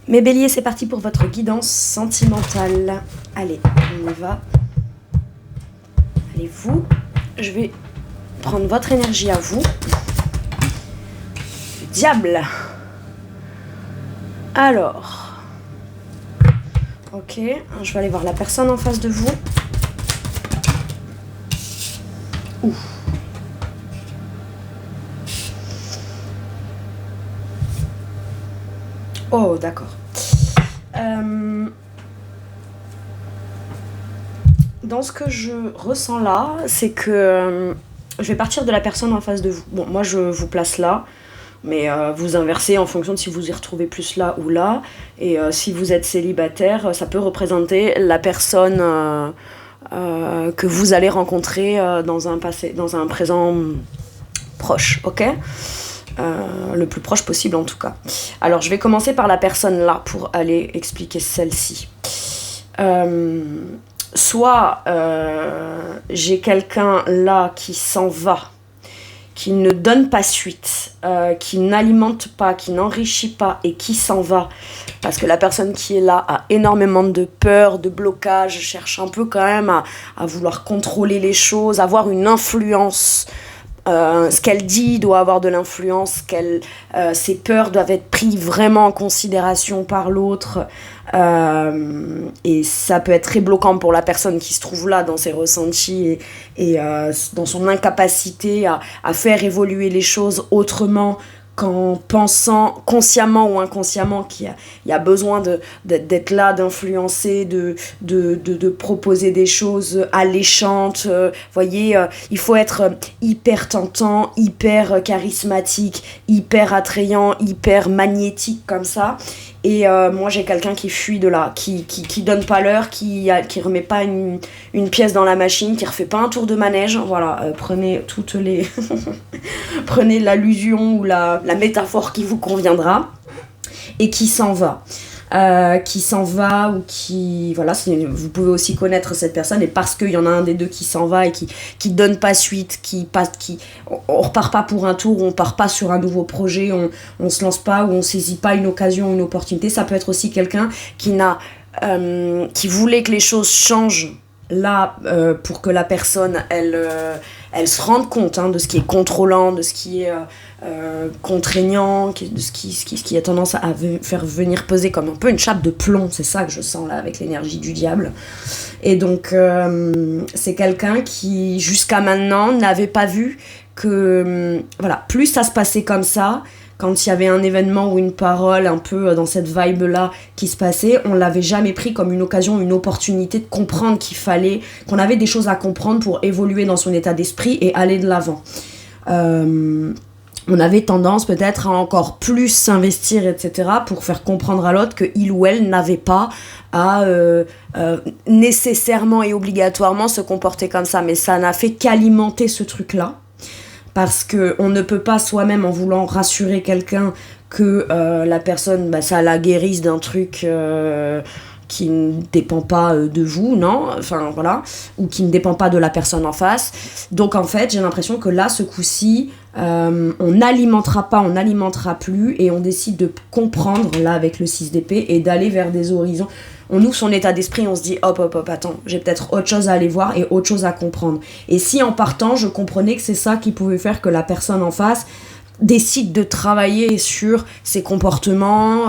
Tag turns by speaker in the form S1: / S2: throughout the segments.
S1: Mes béliers, c'est parti pour votre guidance sentimentale. Allez, on y va. Allez, vous, je vais prendre votre énergie à vous. Diable. Alors. Ok, je vais aller voir la personne en face de vous. Ouh. Oh, d'accord. Dans ce que je ressens là, c'est que je vais partir de la personne en face de vous. Bon, moi, je vous place là, mais vous inversez en fonction de si vous y retrouvez plus là ou là. Et si vous êtes célibataire, ça peut représenter la personne que vous allez rencontrer dans un présent proche, ok ? Le plus proche possible en tout cas. Alors je vais commencer par la personne là pour aller expliquer celle-ci. Soit j'ai quelqu'un là qui s'en va, qui ne donne pas suite, qui n'alimente pas, qui n'enrichit pas et qui s'en va, parce que la personne qui est là a énormément de peur, de blocage, cherche un peu quand même à vouloir contrôler les choses, avoir une influence. Ce qu'elle dit doit avoir de l'influence, ses peurs doivent être prises vraiment en considération par l'autre, et ça peut être très bloquant pour la personne qui se trouve là dans ses ressentis et dans son incapacité à faire évoluer les choses autrement qu'en pensant consciemment ou inconsciemment qu'il y a besoin d'être là, d'influencer, de proposer des choses alléchantes. Voyez, il faut être hyper tentant, hyper charismatique, hyper attrayant, hyper magnétique comme ça. Et moi j'ai quelqu'un qui fuit de là, qui donne pas l'heure, qui remet pas une pièce dans la machine, qui refait pas un tour de manège. Prenez toutes les prenez l'allusion ou la métaphore qui vous conviendra, et qui s'en va. Ou qui... Voilà, vous pouvez aussi connaître cette personne, et parce qu'il y en a un des deux qui s'en va et qui donne pas suite, on repart pas pour un tour, on part pas sur un nouveau projet, on se lance pas, ou on saisit pas une occasion, une opportunité. Ça peut être aussi quelqu'un qui voulait que les choses changent là, pour que la personne elle se rende compte de ce qui est contrôlant, de ce qui est contraignant, de ce qui a tendance à faire venir peser comme un peu une chape de plomb. C'est ça que je sens là avec l'énergie du diable. Et donc c'est quelqu'un qui jusqu'à maintenant n'avait pas vu que plus ça se passait comme ça. Quand il y avait un événement ou une parole un peu dans cette vibe-là qui se passait, on l'avait jamais pris comme une occasion, une opportunité de comprendre qu'on avait des choses à comprendre pour évoluer dans son état d'esprit et aller de l'avant. On avait tendance peut-être à encore plus s'investir, etc., pour faire comprendre à l'autre qu'il ou elle n'avait pas à nécessairement et obligatoirement se comporter comme ça. Mais ça n'a fait qu'alimenter ce truc-là. Parce qu'on ne peut pas soi-même, en voulant rassurer quelqu'un, que la personne, ça la guérisse d'un truc qui ne dépend pas de vous, non ? Enfin, voilà. Ou qui ne dépend pas de la personne en face. Donc, en fait, j'ai l'impression que là, ce coup-ci, on n'alimentera pas, on n'alimentera plus, et on décide de comprendre, là, avec le 6 d'épée, et d'aller vers des horizons. On ouvre son état d'esprit, on se dit hop, attends, j'ai peut-être autre chose à aller voir et autre chose à comprendre. Et si en partant, je comprenais que c'est ça qui pouvait faire que la personne en face décide de travailler sur ses comportements,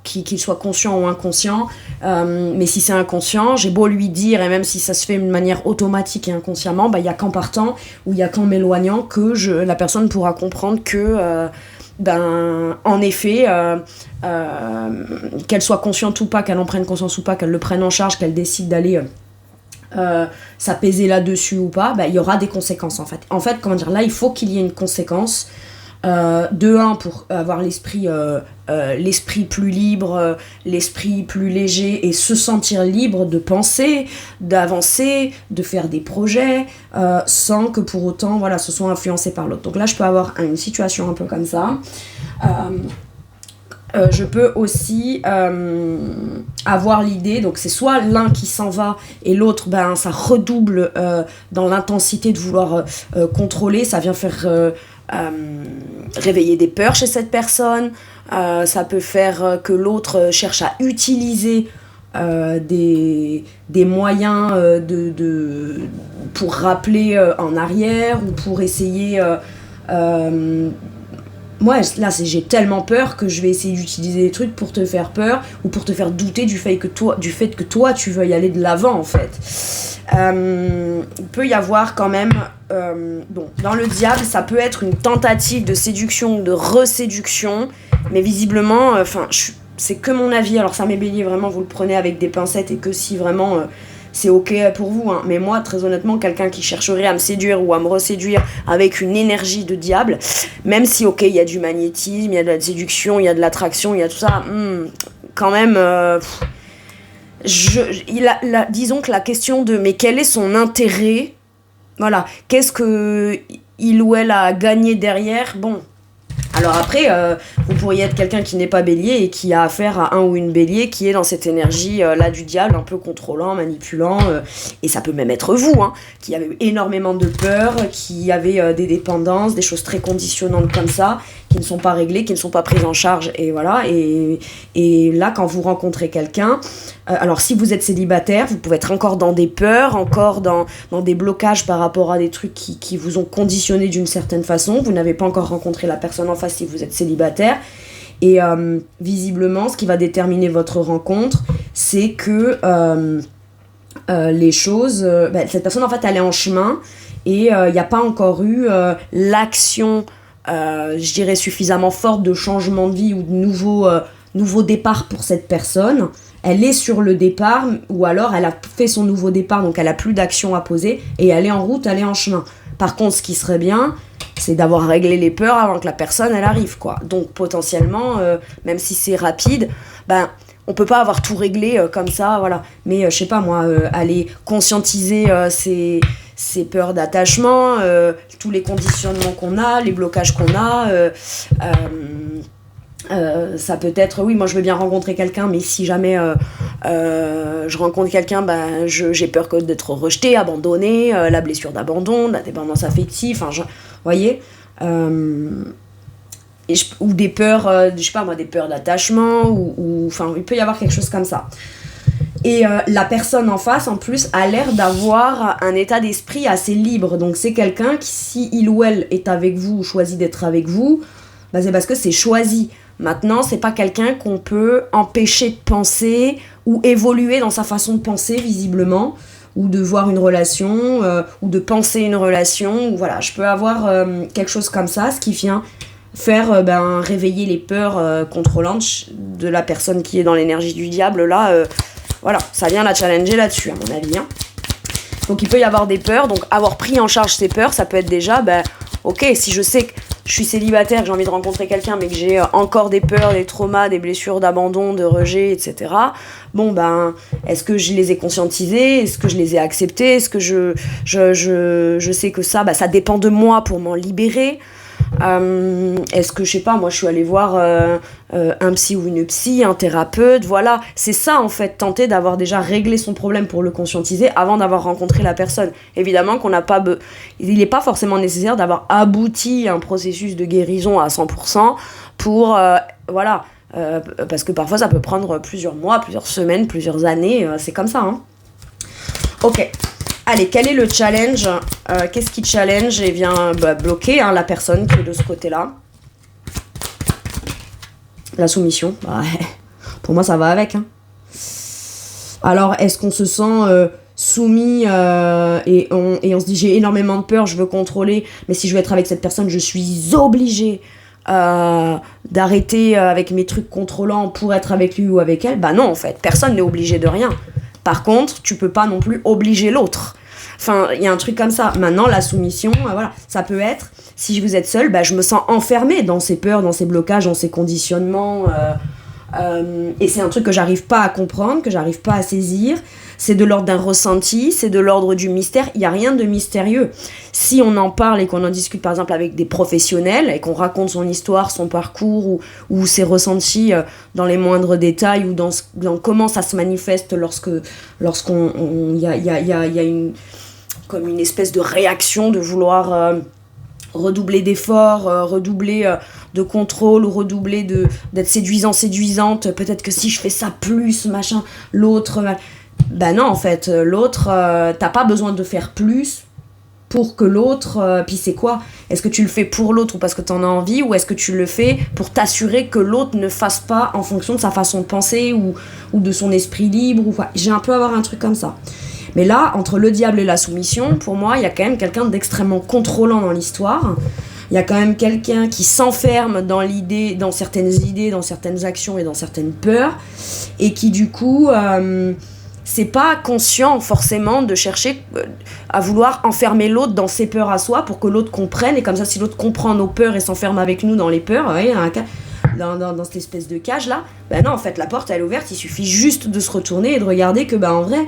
S1: qu'il soit conscient ou inconscient. Mais si c'est inconscient, j'ai beau lui dire, et même si ça se fait de manière automatique et inconsciemment, il n'y a qu'en partant ou il n'y a qu'en m'éloignant que la personne pourra comprendre que... en effet, qu'elle soit consciente ou pas, qu'elle en prenne conscience ou pas, qu'elle le prenne en charge, qu'elle décide d'aller s'apaiser là-dessus ou pas, il y aura des conséquences en fait. En fait, là, il faut qu'il y ait une conséquence. Pour avoir l'esprit plus libre, l'esprit plus léger, et se sentir libre de penser, d'avancer, de faire des projets, sans que pour autant ce soit influencé par l'autre. Donc là, je peux avoir une situation un peu comme ça. Je peux aussi avoir l'idée, donc c'est soit l'un qui s'en va et l'autre, ça redouble dans l'intensité de vouloir contrôler, ça vient faire réveiller des peurs chez cette personne. Ça peut faire que l'autre cherche à utiliser des moyens pour rappeler en arrière ou pour essayer... moi, là, j'ai tellement peur que je vais essayer d'utiliser des trucs pour te faire peur ou pour te faire douter du fait que toi, tu veuilles aller de l'avant, en fait. Il peut y avoir quand même... dans le diable, ça peut être une tentative de séduction ou de reséduction, mais visiblement, c'est que mon avis. Alors ça, mes béliers, vraiment, vous le prenez avec des pincettes et que si vraiment... c'est ok pour vous, hein. Mais moi, très honnêtement, quelqu'un qui chercherait à me séduire ou à me reséduire avec une énergie de diable, même si ok, il y a du magnétisme, il y a de la séduction, il y a de l'attraction, il y a tout ça, quand même, disons que la question de mais quel est son intérêt, voilà, qu'est-ce que il ou elle a gagné derrière, bon. Alors après, vous pourriez être quelqu'un qui n'est pas bélier et qui a affaire à un ou une bélier qui est dans cette énergie là du diable, un peu contrôlant, manipulant, et ça peut même être vous, hein, qui avez énormément de peur, qui avez des dépendances, des choses très conditionnantes comme ça, qui ne sont pas réglées, qui ne sont pas prises en charge, et voilà, et là quand vous rencontrez quelqu'un, alors si vous êtes célibataire, vous pouvez être encore dans des peurs, encore dans des blocages par rapport à des trucs qui vous ont conditionné d'une certaine façon, vous n'avez pas encore rencontré la personne en face si vous êtes célibataire, et visiblement ce qui va déterminer votre rencontre, c'est que les choses, cette personne en fait elle est en chemin, et il n'y a pas encore eu l'action, je dirais suffisamment forte de changement de vie ou de nouveau départ pour cette personne. Elle est sur le départ, ou alors elle a fait son nouveau départ, donc elle a plus d'action à poser, et elle est en route, elle est en chemin. Par contre, ce qui serait bien, c'est d'avoir réglé les peurs avant que la personne, elle arrive, quoi. Donc, potentiellement, même si c'est rapide, on peut pas avoir tout réglé comme ça, voilà. Mais, je sais pas, moi, aller conscientiser ses peurs d'attachement, tous les conditionnements qu'on a, les blocages qu'on a... ça peut être, oui, moi je veux bien rencontrer quelqu'un, mais si jamais je rencontre quelqu'un, j'ai peur d'être rejetée, abandonnée, la blessure d'abandon, la dépendance affective, vous voyez, ou des peurs, je sais pas moi, des peurs d'attachement, ou il peut y avoir quelque chose comme ça. Et la personne en face, en plus, a l'air d'avoir un état d'esprit assez libre, donc c'est quelqu'un qui, si il ou elle est avec vous ou choisit d'être avec vous, c'est parce que c'est choisi. Maintenant, c'est pas quelqu'un qu'on peut empêcher de penser ou évoluer dans sa façon de penser, visiblement, ou de voir une relation, ou de penser une relation, ou voilà, je peux avoir quelque chose comme ça, ce qui vient faire réveiller les peurs contrôlantes de la personne qui est dans l'énergie du diable, là, voilà, ça vient la challenger là-dessus, à mon avis, hein. Donc il peut y avoir des peurs, donc avoir pris en charge ces peurs, ça peut être déjà, ok, si je sais que je suis célibataire, que j'ai envie de rencontrer quelqu'un, mais que j'ai encore des peurs, des traumas, des blessures d'abandon, de rejet, etc. Est-ce que je les ai conscientisés? Est-ce que je les ai acceptés? Est-ce que je sais que ça dépend de moi pour m'en libérer? Est-ce que, je sais pas, moi je suis allée voir un psy ou une psy, un thérapeute, voilà, c'est ça en fait, tenter d'avoir déjà réglé son problème pour le conscientiser avant d'avoir rencontré la personne. Évidemment qu'on n'a pas il n'est pas forcément nécessaire d'avoir abouti à un processus de guérison à 100% pour, parce que parfois ça peut prendre plusieurs mois, plusieurs semaines, plusieurs années, c'est comme ça, hein. Ok. Allez, quel est le challenge? Qu'est-ce qui challenge et vient bloquer la personne qui est de ce côté-là? La soumission. Pour moi, ça va avec, hein. Alors, est-ce qu'on se sent soumis et on se dit j'ai énormément de peur, je veux contrôler, mais si je veux être avec cette personne, je suis obligée d'arrêter avec mes trucs contrôlants pour être avec lui ou avec elle? Non, en fait, personne n'est obligé de rien. Par contre, tu peux pas non plus obliger l'autre. Il y a un truc comme ça. Maintenant, la soumission, voilà, ça peut être, si vous êtes seul, je me sens enfermée dans ces peurs, dans ces blocages, dans ces conditionnements. Et c'est un truc que j'arrive pas à comprendre, que j'arrive pas à saisir. C'est de l'ordre d'un ressenti, c'est de l'ordre du mystère. Il n'y a rien de mystérieux. Si on en parle et qu'on en discute, par exemple, avec des professionnels et qu'on raconte son histoire, son parcours ou ses ressentis dans les moindres détails ou dans comment ça se manifeste lorsqu'on il y a une comme une espèce de réaction de vouloir redoubler d'efforts, redoubler de contrôle, ou redoubler d'être séduisant, séduisante. Peut-être que si je fais ça plus, machin, l'autre... Ben non, en fait, l'autre, t'as pas besoin de faire plus pour que l'autre... puis c'est quoi ? Est-ce que tu le fais pour l'autre ou parce que t'en as envie, ou est-ce que tu le fais pour t'assurer que l'autre ne fasse pas en fonction de sa façon de penser ou de son esprit libre ou quoi ? J'ai un peu avoir un truc comme ça. Mais là, entre le diable et la soumission, pour moi, il y a quand même quelqu'un d'extrêmement contrôlant dans l'histoire. Il y a quand même quelqu'un qui s'enferme dans certaines idées, dans certaines actions et dans certaines peurs, et qui du coup... c'est pas conscient forcément de chercher à vouloir enfermer l'autre dans ses peurs à soi pour que l'autre comprenne, et comme ça si l'autre comprend nos peurs et s'enferme avec nous dans les peurs, ouais, dans cette espèce de cage là, ben non, en fait la porte elle est ouverte, il suffit juste de se retourner et de regarder que en vrai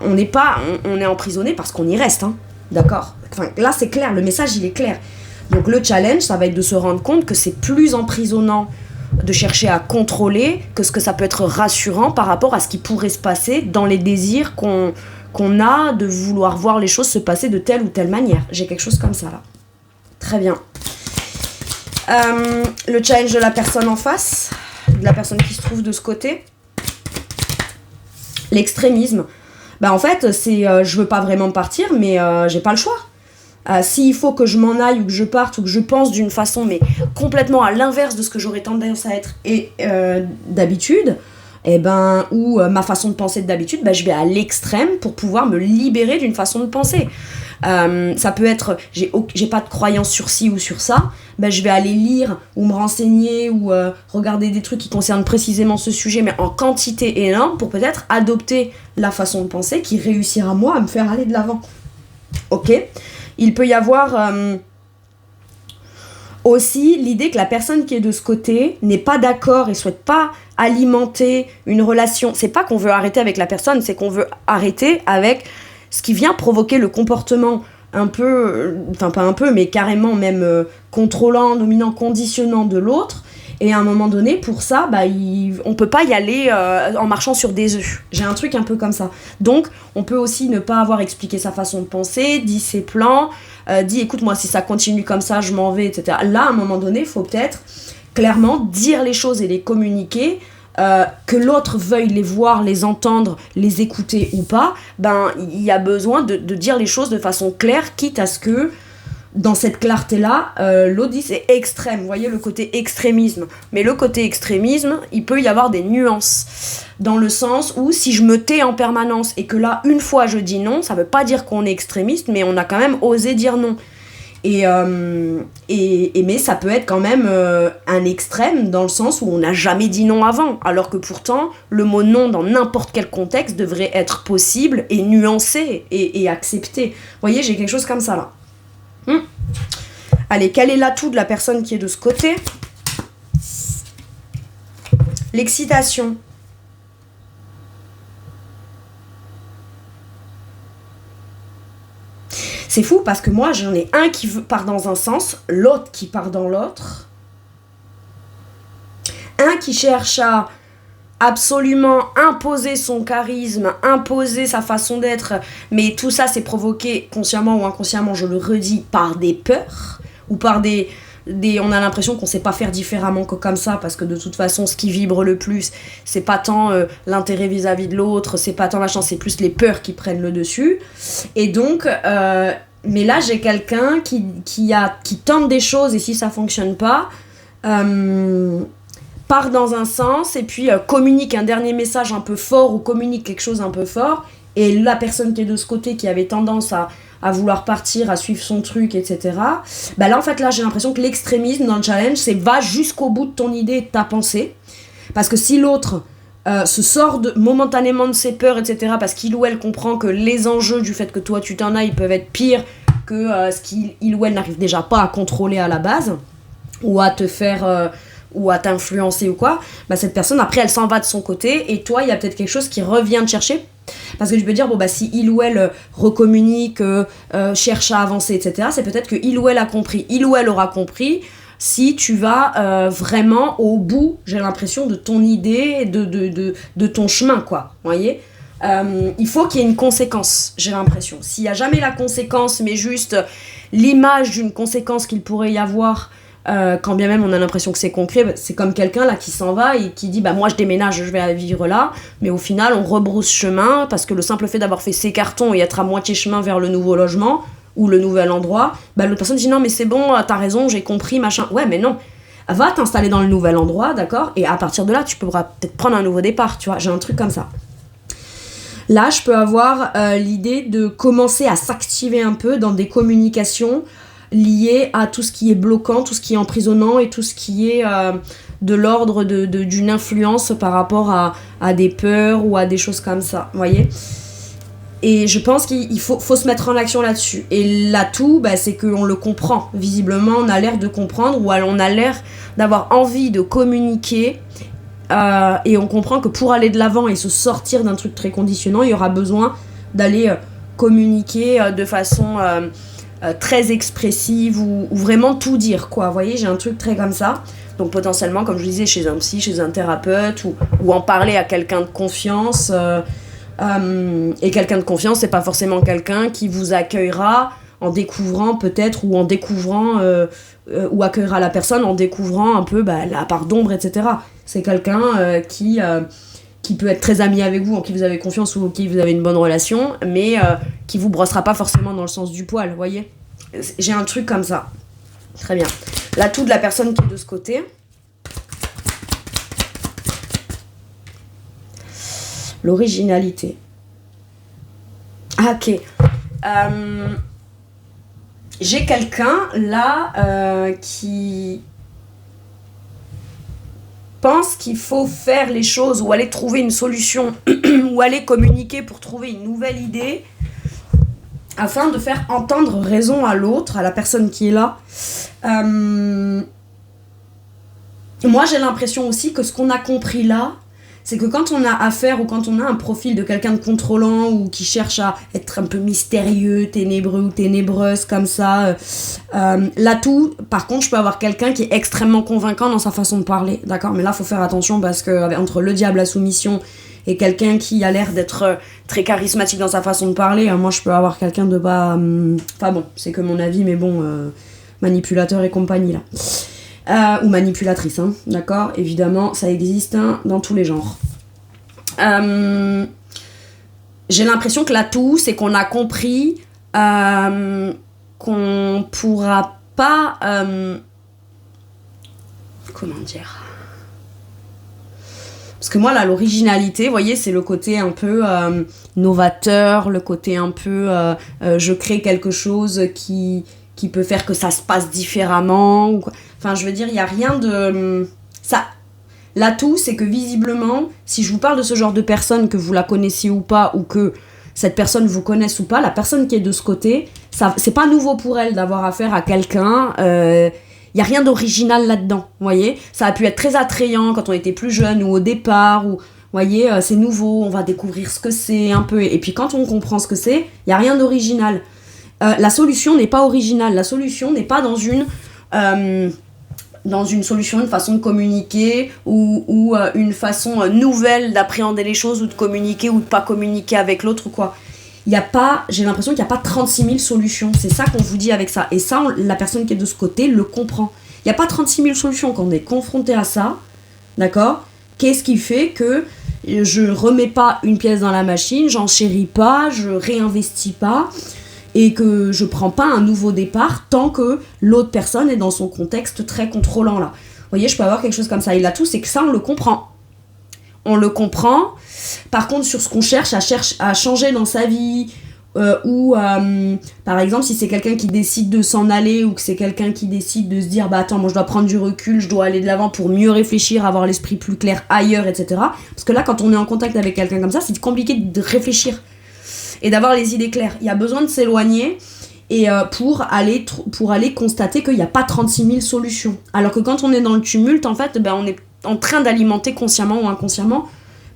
S1: on est emprisonné parce qu'on y reste, hein, d'accord ? Enfin, là c'est clair, le message il est clair. Donc le challenge ça va être de se rendre compte que c'est plus emprisonnant de chercher à contrôler que ce que ça peut être rassurant par rapport à ce qui pourrait se passer dans les désirs qu'on a de vouloir voir les choses se passer de telle ou telle manière. J'ai quelque chose comme ça là. Très bien. Le challenge de la personne en face, de la personne qui se trouve de ce côté. L'extrémisme. En fait, c'est je veux pas vraiment partir, mais j'ai pas le choix. S'il faut que je m'en aille ou que je parte ou que je pense d'une façon mais complètement à l'inverse de ce que j'aurais tendance à être d'habitude, ou ma façon de penser d'habitude, je vais à l'extrême pour pouvoir me libérer d'une façon de penser. Ça peut être, j'ai pas de croyance sur ci ou sur ça, je vais aller lire ou me renseigner ou regarder des trucs qui concernent précisément ce sujet, mais en quantité énorme, pour peut-être adopter la façon de penser qui réussira moi à me faire aller de l'avant. Ok ? Il peut y avoir aussi l'idée que la personne qui est de ce côté n'est pas d'accord et souhaite pas alimenter une relation. C'est pas qu'on veut arrêter avec la personne, c'est qu'on veut arrêter avec ce qui vient provoquer le comportement un peu, enfin pas un peu, mais carrément même contrôlant, dominant, conditionnant de l'autre. Et à un moment donné, pour ça, on peut pas y aller en marchant sur des œufs. J'ai un truc un peu comme ça. Donc, on peut aussi ne pas avoir expliqué sa façon de penser, dit ses plans, dit écoute, moi, si ça continue comme ça, je m'en vais, etc. Là, à un moment donné, il faut peut-être clairement dire les choses et les communiquer, que l'autre veuille les voir, les entendre, les écouter ou pas. Il y a besoin de dire les choses de façon claire, quitte à ce que dans cette clarté-là, l'autre dit c'est extrême, vous voyez le côté extrémisme. Mais le côté extrémisme, il peut y avoir des nuances. Dans le sens où si je me tais en permanence et que là, une fois je dis non, ça veut pas dire qu'on est extrémiste, mais on a quand même osé dire non. Mais ça peut être quand même un extrême dans le sens où on n'a jamais dit non avant. Alors que pourtant, le mot non dans n'importe quel contexte devrait être possible et nuancé et accepté. Vous voyez, j'ai quelque chose comme ça là. Allez, quel est l'atout de la personne qui est de ce côté ? L'excitation. C'est fou parce que moi j'en ai un qui part dans un sens, l'autre qui part dans l'autre. Un qui cherche à absolument imposer son charisme, imposer sa façon d'être, mais tout ça c'est provoqué consciemment ou inconsciemment, je le redis, par des peurs ou par on a l'impression qu'on sait pas faire différemment que comme ça, parce que de toute façon ce qui vibre le plus c'est pas tant l'intérêt vis-à-vis de l'autre, c'est pas tant la chance, c'est plus les peurs qui prennent le dessus. Et donc mais là j'ai quelqu'un qui tente des choses et si ça fonctionne pas part dans un sens et puis communique un dernier message un peu fort ou communique quelque chose un peu fort, et la personne qui est de ce côté qui avait tendance à vouloir partir, à suivre son truc, etc. Là en fait là j'ai l'impression que l'extrémisme dans le challenge c'est va jusqu'au bout de ton idée et de ta pensée, parce que si l'autre se sort momentanément de ses peurs, etc., parce qu'il ou elle comprend que les enjeux du fait que toi tu t'en ailles peuvent être pires que ce qu'il ou elle n'arrive déjà pas à contrôler à la base ou à te faire ou à t'influencer ou quoi, cette personne après elle s'en va de son côté, et toi il y a peut-être quelque chose qui revient te chercher, parce que je peux dire si il ou elle recommunique, cherche à avancer, etc., c'est peut-être que il ou elle a compris, il ou elle aura compris si tu vas vraiment au bout, j'ai l'impression, de ton idée, de ton chemin, quoi, vous voyez. Il faut qu'il y ait une conséquence, j'ai l'impression. S'il n'y a jamais la conséquence, mais juste l'image d'une conséquence qu'il pourrait y avoir, quand bien même on a l'impression que c'est concret, c'est comme quelqu'un là qui s'en va et qui dit bah moi je déménage, je vais vivre là, mais au final on rebrousse chemin parce que le simple fait d'avoir fait ses cartons et être à moitié chemin vers le nouveau logement ou le nouvel endroit, bah l'autre personne dit non mais c'est bon, t'as raison, j'ai compris, machin. Ouais mais non, va t'installer dans le nouvel endroit, d'accord, et à partir de là tu pourras peut-être prendre un nouveau départ, tu vois, j'ai un truc comme ça. Là, je peux avoir l'idée de commencer à s'activer un peu dans des communications liées à tout ce qui est bloquant, tout ce qui est emprisonnant et tout ce qui est de l'ordre d'une influence par rapport à des peurs ou à des choses comme ça, vous voyez. Et je pense qu'il faut se mettre en action là-dessus. Et l'atout, bah, c'est qu'on le comprend. Visiblement, on a l'air de comprendre ou on a l'air d'avoir envie de communiquer. Et on comprend que pour aller de l'avant et se sortir d'un truc très conditionnant, il y aura besoin d'aller communiquer de façon très expressive ou vraiment tout dire, quoi. Vous voyez, j'ai un truc très comme ça. Donc potentiellement, comme je disais, chez un psy, chez un thérapeute ou en parler à quelqu'un de confiance. Et quelqu'un de confiance, c'est pas forcément quelqu'un qui vous accueillera en découvrant peut-être ou en découvrant ou accueillera la personne en découvrant un peu la part d'ombre, etc. C'est quelqu'un qui peut être très ami avec vous, en qui vous avez confiance ou en qui vous avez une bonne relation, mais qui vous brossera pas forcément dans le sens du poil, vous voyez. J'ai un truc comme ça. Très bien. L'atout de la personne qui est de ce côté. L'originalité. Ah, ok. J'ai quelqu'un là qui pense qu'il faut faire les choses ou aller trouver une solution ou aller communiquer pour trouver une nouvelle idée afin de faire entendre raison à l'autre, à la personne qui est là. Moi, j'ai l'impression aussi que ce qu'on a compris là, c'est que quand on a affaire ou quand on a un profil de quelqu'un de contrôlant ou qui cherche à être un peu mystérieux, ténébreux ou ténébreuse comme ça, l'atout, par contre, je peux avoir quelqu'un qui est extrêmement convaincant dans sa façon de parler, d'accord ? Mais là, il faut faire attention parce que entre le diable à soumission et quelqu'un qui a l'air d'être très charismatique dans sa façon de parler, moi, je peux avoir quelqu'un de pas... Enfin bon, c'est que mon avis, mais bon, manipulateur et compagnie, là. Ou manipulatrice, hein, d'accord ? Évidemment, ça existe dans tous les genres. J'ai l'impression que l'atout, c'est qu'on a compris qu'on pourra pas... comment dire ? Parce que moi, là, l'originalité, vous voyez, c'est le côté un peu novateur, le côté un peu... je crée quelque chose qui peut faire que ça se passe différemment, ou quoi. Enfin, je veux dire, il n'y a rien de... Ça, l'atout, c'est que visiblement, si je vous parle de ce genre de personne, que vous la connaissiez ou pas, ou que cette personne vous connaisse ou pas, la personne qui est de ce côté, ça, c'est pas nouveau pour elle d'avoir affaire à quelqu'un. Il n'y a rien d'original là-dedans, vous voyez ? Ça a pu être très attrayant quand on était plus jeune ou au départ, ou... Vous voyez, c'est nouveau, on va découvrir ce que c'est un peu. Et puis quand on comprend ce que c'est, il n'y a rien d'original. La solution n'est pas originale. La solution n'est pas dans une solution, une façon de communiquer ou une façon nouvelle d'appréhender les choses ou de communiquer ou de pas communiquer avec l'autre ou quoi. J'ai l'impression qu'il n'y a pas 36 000 solutions. C'est ça qu'on vous dit avec ça. Et ça, la personne qui est de ce côté le comprend. Il n'y a pas 36 000 solutions quand on est confronté à ça. D'accord ? Qu'est-ce qui fait que je remets pas une pièce dans la machine, j'enchéris pas, je réinvestis pas et que je prends pas un nouveau départ tant que l'autre personne est dans son contexte très contrôlant là. Vous voyez, je peux avoir quelque chose comme ça. Et là, tout, c'est que ça, on le comprend. On le comprend. Par contre, sur ce qu'on cherche à changer dans sa vie, par exemple, si c'est quelqu'un qui décide de s'en aller ou que c'est quelqu'un qui décide de se dire bah attends, moi je dois prendre du recul, je dois aller de l'avant pour mieux réfléchir, avoir l'esprit plus clair ailleurs, etc. Parce que là, quand on est en contact avec quelqu'un comme ça, c'est compliqué de réfléchir et d'avoir les idées claires. Il y a besoin de s'éloigner et pour aller constater qu'il n'y a pas 36 000 solutions. Alors que quand on est dans le tumulte, en fait, on est en train d'alimenter consciemment ou inconsciemment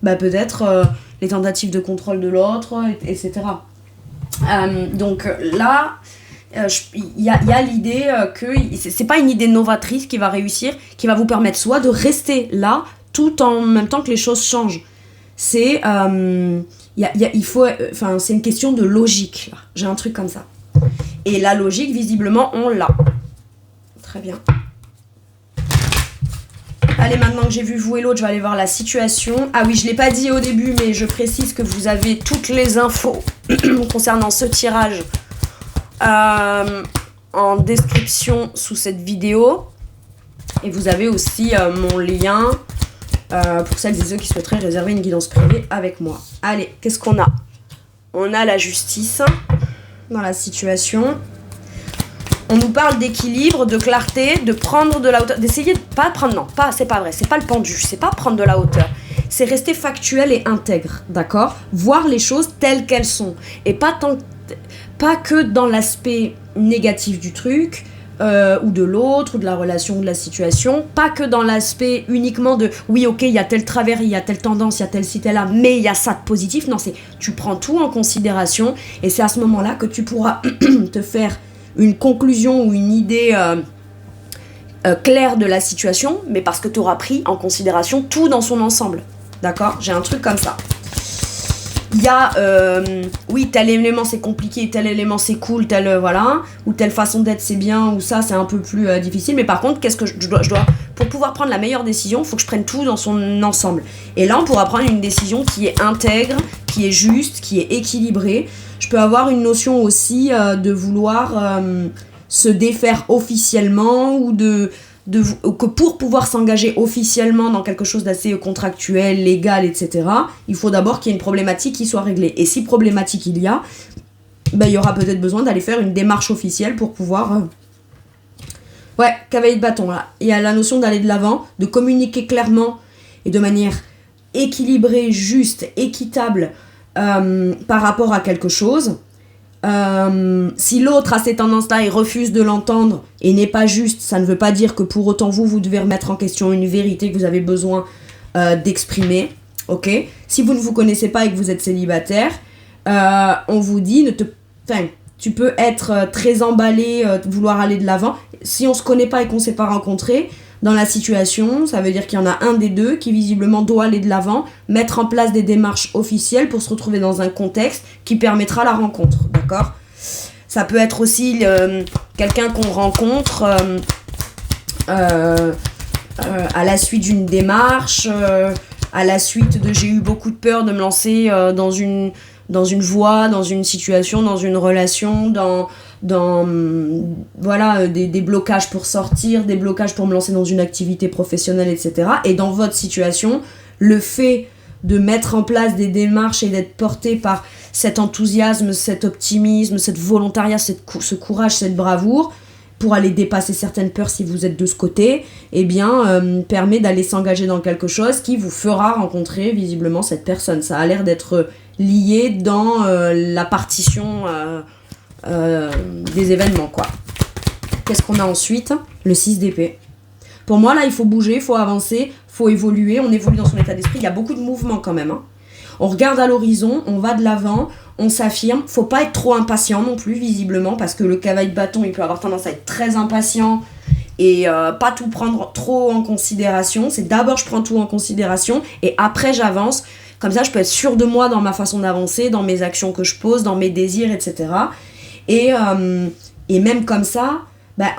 S1: peut-être les tentatives de contrôle de l'autre, etc. Donc là, il y a l'idée que c'est pas une idée novatrice qui va réussir, qui va vous permettre soit de rester là, tout en même temps que les choses changent. C'est c'est une question de logique, là. J'ai un truc comme ça. Et la logique, visiblement, on l'a. Très bien. Allez, maintenant que j'ai vu vous et l'autre, je vais aller voir la situation. Ah oui, je ne l'ai pas dit au début, mais je précise que vous avez toutes les infos concernant ce tirage en description sous cette vidéo. Et vous avez aussi mon lien pour celles et ceux qui souhaiteraient réserver une guidance privée avec moi. Allez, qu'est-ce qu'on a? On a la justice dans la situation. On nous parle d'équilibre, de clarté, de prendre de la hauteur, d'essayer de pas prendre, non, pas, c'est pas vrai, c'est pas le pendu, c'est pas prendre de la hauteur, c'est rester factuel et intègre, d'accord? Voir les choses telles qu'elles sont, et pas que dans l'aspect négatif du truc, ou de l'autre, ou de la relation, ou de la situation, pas que dans l'aspect uniquement de, oui, ok, il y a tel travers, il y a telle tendance, il y a tel ci, tel là, mais il y a ça de positif, non, c'est, tu prends tout en considération, et c'est à ce moment-là que tu pourras te faire une conclusion ou une idée claire de la situation, mais parce que tu auras pris en considération tout dans son ensemble. D'accord? J'ai un truc comme ça. Il y a, oui, tel élément c'est compliqué, tel élément c'est cool, tel, voilà, ou telle façon d'être c'est bien, ou ça c'est un peu plus difficile, mais par contre, qu'est-ce que je dois, pour pouvoir prendre la meilleure décision, il faut que je prenne tout dans son ensemble. Et là, on pourra prendre une décision qui est intègre, qui est juste, qui est équilibrée. Je peux avoir une notion aussi de vouloir se défaire officiellement ou que pour pouvoir s'engager officiellement dans quelque chose d'assez contractuel, légal, etc., il faut d'abord qu'il y ait une problématique qui soit réglée. Et si problématique il y a, ben, il y aura peut-être besoin d'aller faire une démarche officielle pour pouvoir... Ouais, cavalier de bâton, là. Il y a la notion d'aller de l'avant, de communiquer clairement et de manière équilibrée, juste, équitable, par rapport à quelque chose. Si l'autre a ces tendances-là et refuse de l'entendre et n'est pas juste, ça ne veut pas dire que pour autant vous devez remettre en question une vérité que vous avez besoin d'exprimer. Ok? Si vous ne vous connaissez pas et que vous êtes célibataire, on vous dit, tu peux être très emballé, vouloir aller de l'avant. Si on se connaît pas et qu'on s'est pas rencontré, dans la situation, ça veut dire qu'il y en a un des deux qui visiblement doit aller de l'avant, mettre en place des démarches officielles pour se retrouver dans un contexte qui permettra la rencontre, d'accord? Ça peut être aussi quelqu'un qu'on rencontre à la suite d'une démarche, à la suite de j'ai eu beaucoup de peur de me lancer dans une voie, dans une situation, dans une relation, dans voilà, des blocages pour sortir, des blocages pour me lancer dans une activité professionnelle, etc. Et dans votre situation, le fait de mettre en place des démarches et d'être porté par cet enthousiasme, cet optimisme, cette volontariat, ce courage, cette bravoure, pour aller dépasser certaines peurs si vous êtes de ce côté, eh bien, permet d'aller s'engager dans quelque chose qui vous fera rencontrer visiblement cette personne. Ça a l'air d'être lié dans la partition des événements, quoi. Qu'est-ce qu'on a ensuite? Le 6 d'épée. Pour moi, là, il faut bouger, il faut avancer, il faut évoluer. On évolue dans son état d'esprit. Il y a beaucoup de mouvements quand même, hein. On regarde à l'horizon, on va de l'avant, on s'affirme. Faut pas être trop impatient non plus, visiblement, parce que le cavalier de bâton, il peut avoir tendance à être très impatient et pas tout prendre trop en considération. C'est d'abord, je prends tout en considération et après, j'avance. Comme ça, je peux être sûre de moi dans ma façon d'avancer, dans mes actions que je pose, dans mes désirs, etc. Et même comme ça,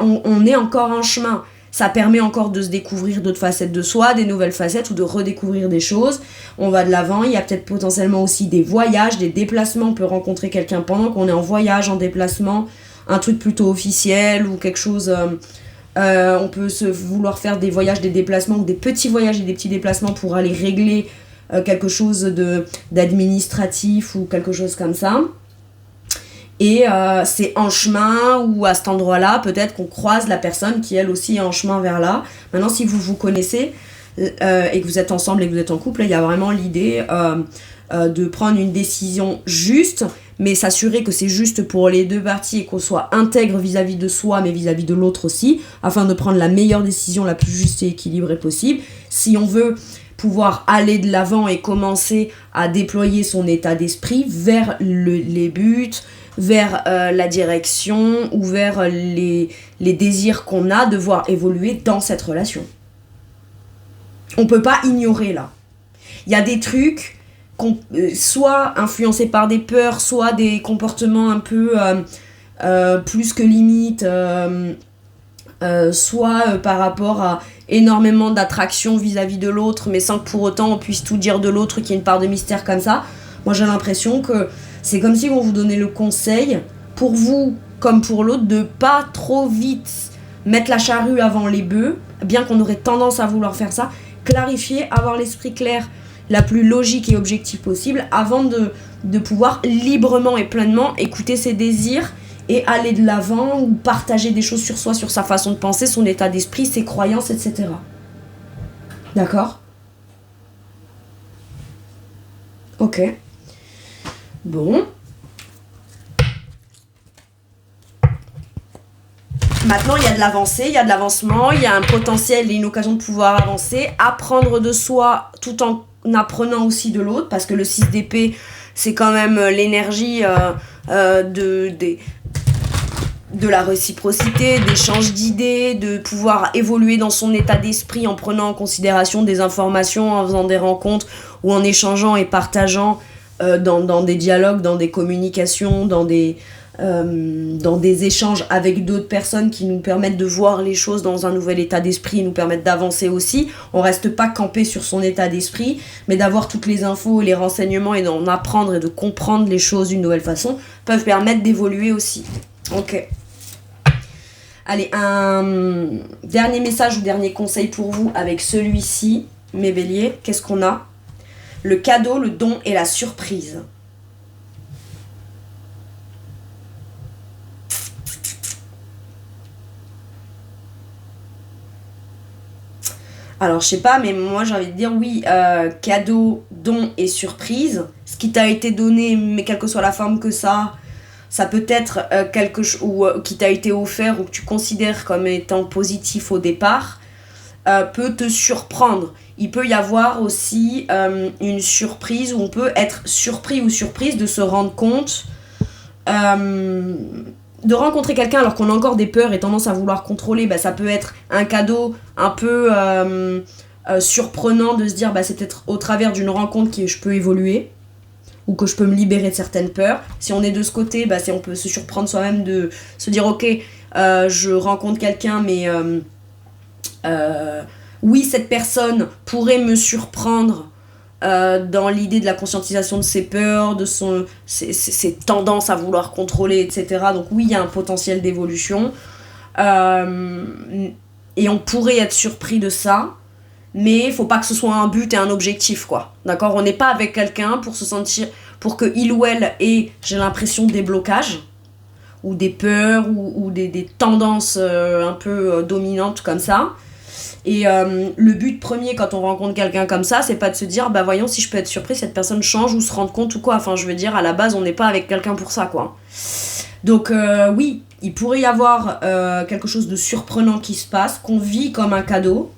S1: on est encore en chemin. Ça permet encore de se découvrir d'autres facettes de soi, des nouvelles facettes ou de redécouvrir des choses. On va de l'avant, il y a peut-être potentiellement aussi des voyages, des déplacements. On peut rencontrer quelqu'un pendant qu'on est en voyage, en déplacement, un truc plutôt officiel ou quelque chose... on peut vouloir faire des voyages, des déplacements ou des petits voyages et des petits déplacements pour aller régler quelque chose d'administratif ou quelque chose comme ça. Et c'est en chemin ou à cet endroit-là, peut-être qu'on croise la personne qui elle aussi est en chemin vers là. Maintenant, si vous vous connaissez et que vous êtes ensemble et que vous êtes en couple, il y a vraiment l'idée de prendre une décision juste, mais s'assurer que c'est juste pour les deux parties et qu'on soit intègre vis-à-vis de soi, mais vis-à-vis de l'autre aussi, afin de prendre la meilleure décision, la plus juste et équilibrée possible. Si on veut pouvoir aller de l'avant et commencer à déployer son état d'esprit vers les buts, vers la direction ou vers les désirs qu'on a de voir évoluer dans cette relation. On peut pas ignorer là. Il y a des trucs soit influencés par des peurs, soit des comportements un peu plus que limite, soit par rapport à énormément d'attraction vis-à-vis de l'autre, mais sans que pour autant on puisse tout dire de l'autre, qu'il y ait une part de mystère comme ça. Moi j'ai l'impression que c'est comme si on vous donnait le conseil, pour vous comme pour l'autre, de pas trop vite mettre la charrue avant les bœufs, bien qu'on aurait tendance à vouloir faire ça, clarifier, avoir l'esprit clair, la plus logique et objective possible, avant de pouvoir librement et pleinement écouter ses désirs et aller de l'avant ou partager des choses sur soi, sur sa façon de penser, son état d'esprit, ses croyances, etc. D'accord ? Ok. Bon. Maintenant, il y a de l'avancée, il y a de l'avancement, il y a un potentiel et une occasion de pouvoir avancer, apprendre de soi tout en apprenant aussi de l'autre, parce que le 6 d'épée, c'est quand même l'énergie de la réciprocité, d'échange d'idées, de pouvoir évoluer dans son état d'esprit en prenant en considération des informations, en faisant des rencontres ou en échangeant et partageant dans des dialogues, dans des communications, dans des échanges avec d'autres personnes qui nous permettent de voir les choses dans un nouvel état d'esprit, nous permettent d'avancer aussi. On reste pas campé sur son état d'esprit, mais d'avoir toutes les infos, les renseignements et d'en apprendre et de comprendre les choses d'une nouvelle façon peuvent permettre d'évoluer aussi. Ok. Allez, un dernier message ou dernier conseil pour vous avec celui-ci, mes béliers. Qu'est-ce qu'on a ? Le cadeau, le don et la surprise. Alors, je sais pas, mais moi, j'ai envie de dire oui, cadeau, don et surprise. Ce qui t'a été donné, mais quelle que soit la forme que ça peut être quelque chose qui t'a été offert ou que tu considères comme étant positif au départ, peut te surprendre. Il peut y avoir aussi une surprise où on peut être surpris ou surprise de se rendre compte de rencontrer quelqu'un alors qu'on a encore des peurs et tendance à vouloir contrôler. Bah, ça peut être un cadeau un peu surprenant de se dire c'est peut-être au travers d'une rencontre que je peux évoluer ou que je peux me libérer de certaines peurs. Si on est de ce côté, on peut se surprendre soi-même de se dire ok, je rencontre quelqu'un mais oui, cette personne pourrait me surprendre dans l'idée de la conscientisation de ses peurs, de ses tendances à vouloir contrôler, etc. Donc oui, il y a un potentiel d'évolution. Et on pourrait être surpris de ça, mais il faut pas que ce soit un but et un objectif, quoi. D'accord ? On n'est pas avec quelqu'un pour se sentir, pour que il ou elle ait, j'ai l'impression, des blocages, ou des peurs, ou des tendances un peu dominantes comme ça. Et le but premier quand on rencontre quelqu'un comme ça, c'est pas de se dire voyons si je peux être surpris, cette personne change ou se rendre compte ou quoi. Enfin, je veux dire, à la base, on n'est pas avec quelqu'un pour ça, quoi. Donc oui, il pourrait y avoir quelque chose de surprenant qui se passe, qu'on vit comme un cadeau,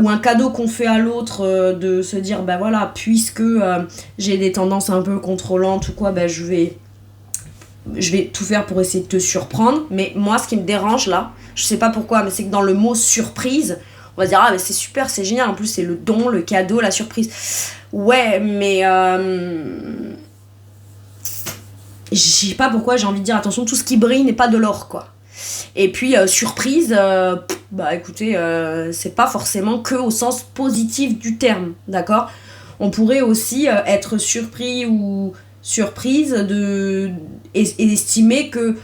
S1: ou un cadeau qu'on fait à l'autre, de se dire voilà, puisque j'ai des tendances un peu contrôlantes ou quoi, je vais tout faire pour essayer de te surprendre. Mais moi, ce qui me dérange là, je sais pas pourquoi, mais c'est que dans le mot surprise, on va dire c'est super, c'est génial, en plus c'est le don, le cadeau, la surprise. Ouais, mais je sais pas pourquoi j'ai envie de dire attention, tout ce qui brille n'est pas de l'or, quoi. Et puis surprise, écoutez, c'est pas forcément que au sens positif du terme, d'accord ? On pourrait aussi être surpris ou surprise et estimer que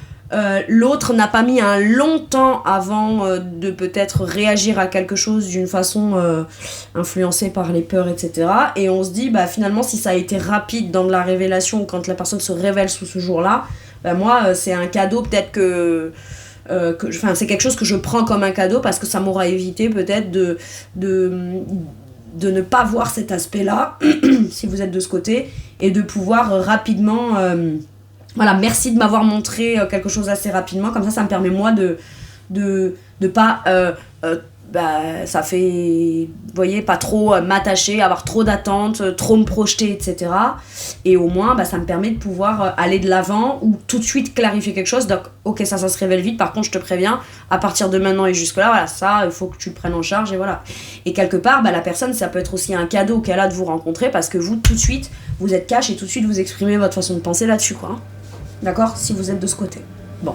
S1: l'autre n'a pas mis un long temps avant de peut-être réagir à quelque chose d'une façon influencée par les peurs, etc. Et on se dit, finalement, si ça a été rapide dans de la révélation, ou quand la personne se révèle sous ce jour-là, moi, c'est un cadeau peut-être c'est quelque chose que je prends comme un cadeau parce que ça m'aura évité peut-être de ne pas voir cet aspect-là, si vous êtes de ce côté, et de pouvoir rapidement... merci de m'avoir montré quelque chose assez rapidement, comme ça me permet moi de pas... ça fait, vous voyez, pas trop m'attacher, avoir trop d'attentes, trop me projeter, etc. Et au moins, ça me permet de pouvoir aller de l'avant ou tout de suite clarifier quelque chose. Donc, ok, ça se révèle vite, par contre, je te préviens, à partir de maintenant et jusque-là, ça, il faut que tu le prennes en charge, et voilà. Et quelque part, la personne, ça peut être aussi un cadeau qu'elle a de vous rencontrer, parce que vous, tout de suite, vous êtes cash et tout de suite, vous exprimez votre façon de penser là-dessus, quoi. D'accord? Si vous êtes de ce côté. Bon.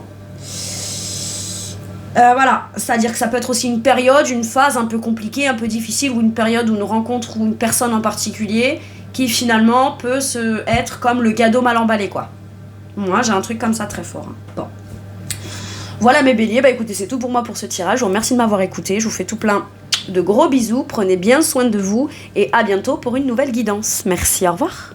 S1: Voilà, c'est-à-dire que ça peut être aussi une période, une phase un peu compliquée, un peu difficile, ou une période ou une rencontre ou une personne en particulier qui finalement peut être comme le cadeau mal emballé, quoi. Moi, j'ai un truc comme ça très fort. Hein. Bon. Voilà mes béliers, bah écoutez, c'est tout pour moi pour ce tirage. Je vous remercie de m'avoir écouté, je vous fais tout plein de gros bisous, prenez bien soin de vous et à bientôt pour une nouvelle guidance. Merci, au revoir.